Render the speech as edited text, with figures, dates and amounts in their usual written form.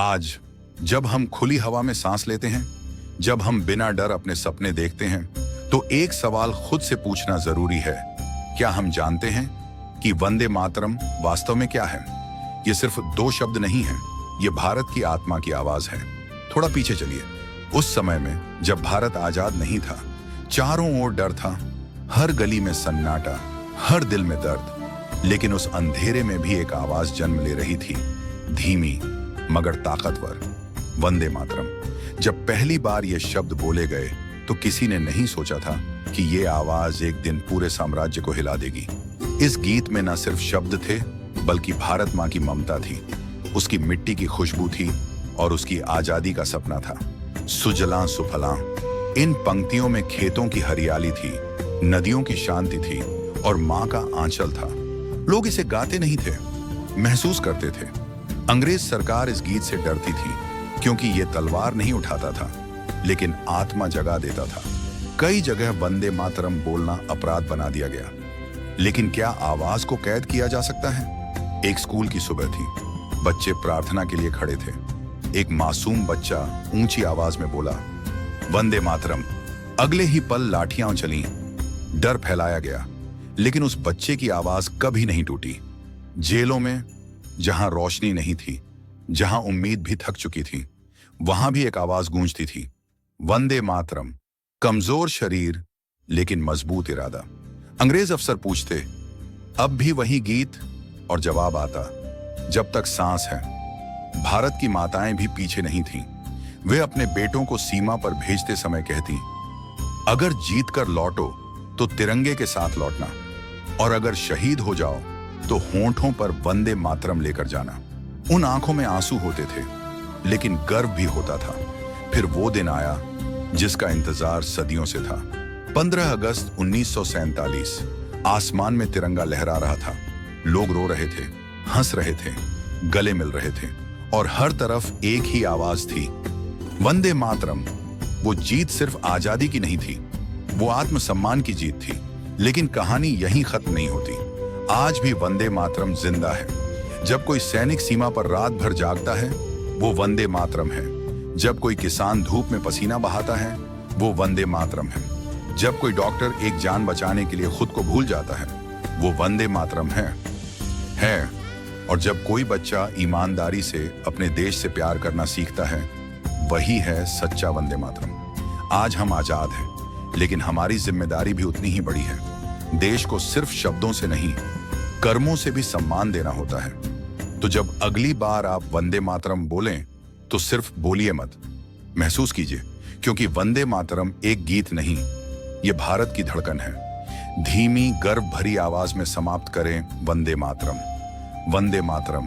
आज जब हम खुली हवा में सांस लेते हैं, जब हम बिना डर अपने सपने देखते हैं, तो एक सवाल खुद से पूछना जरूरी है। क्या हम जानते हैं कि वंदे मातरम वास्तव में क्या है? ये सिर्फ दो शब्द नहीं है, ये भारत की आत्मा की आवाज है। थोड़ा पीछे चलिए। उस समय में जब भारत आजाद नहीं था, चारों ओर डर था, हर गली में सन्नाटा, हर दिल में दर्द। लेकिन उस अंधेरे में भी एक आवाज जन्म ले रही थी, धीमी मगर ताकतवर, वंदे मातरम। जब पहली बार ये शब्द बोले गए तो किसी ने नहीं सोचा था कि ये आवाज एक दिन पूरे साम्राज्य को हिला देगी। इस गीत में न सिर्फ शब्द थे, बल्कि भारत माँ की ममता थी, उसकी मिट्टी की खुशबू थी और उसकी आजादी का सपना था। सुजलां सुफलां, इन पंक्तियों में खेतों की हरियाली थी, नदियों की शांति थी और माँ का आंचल था। लोग इसे गाते नहीं थे, महसूस करते थे। अंग्रेज सरकार इस गीत से डरती थी, क्योंकि ये तलवार नहीं उठाता था, लेकिन आत्मा जगा देता था। कई जगह वंदे मातरम बोलना अपराध बना दिया गया। लेकिन क्या आवाज को कैद किया जा सकता है? एक स्कूल की सुबह थी, बच्चे प्रार्थना के लिए खड़े थे। एक मासूम बच्चा ऊंची आवाज में बोला, वंदे मातरम। अगले ही पल लाठियां चलीं, डर फैलाया गया, लेकिन उस बच्चे की आवाज कभी नहीं टूटी। जेलों में जहां रोशनी नहीं थी, जहां उम्मीद भी थक चुकी थी, वहां भी एक आवाज गूंजती थी, वंदे मातरम। कमजोर शरीर लेकिन मजबूत इरादा। अंग्रेज अफसर पूछते, अब भी वही गीत? और जवाब आता, जब तक सांस है। भारत की माताएं भी पीछे नहीं थीं। वे अपने बेटों को सीमा पर भेजते समय कहती, अगर जीत कर लौटो तो तिरंगे के साथ लौटना, और अगर शहीद हो जाओ तो होंठों पर वंदे मातरम लेकर जाना। उन आंखों में आंसू होते थे, लेकिन गर्व भी होता था। फिर वो दिन आया जिसका इंतजार सदियों से था। 15 अगस्त 1947। आसमान में तिरंगा लहरा रहा था। लोग रो रहे थे, हंस रहे थे, गले मिल रहे थे, और हर तरफ एक ही आवाज थी, वंदे मातरम। वो जीत सिर्फ आजादी की नहीं थी, वो आत्मसम्मान की जीत थी। लेकिन कहानी यहीं खत्म नहीं होती। आज भी वंदे मातरम जिंदा है। जब कोई सैनिक सीमा पर रात भर जागता है, वो वंदे मातरम है। जब कोई किसान धूप में पसीना बहाता है, वो वंदे मातरम है। जब कोई डॉक्टर एक जान बचाने के लिए खुद को भूल जाता है, वो वंदे मातरम है। और जब कोई बच्चा ईमानदारी से अपने देश से प्यार करना सीखता है, वही है सच्चा वंदे मातरम। आज हम आजाद हैं, लेकिन हमारी जिम्मेदारी भी उतनी ही बड़ी है। देश को सिर्फ शब्दों से नहीं, कर्मों से भी सम्मान देना होता है। तो जब अगली बार आप वंदे मातरम बोलें, तो सिर्फ बोलिए मत, महसूस कीजिए, क्योंकि वंदे मातरम एक गीत नहीं, ये भारत की धड़कन है। धीमी गर्व भरी आवाज में समाप्त करें, वंदे मातरम। वंदे मातरम।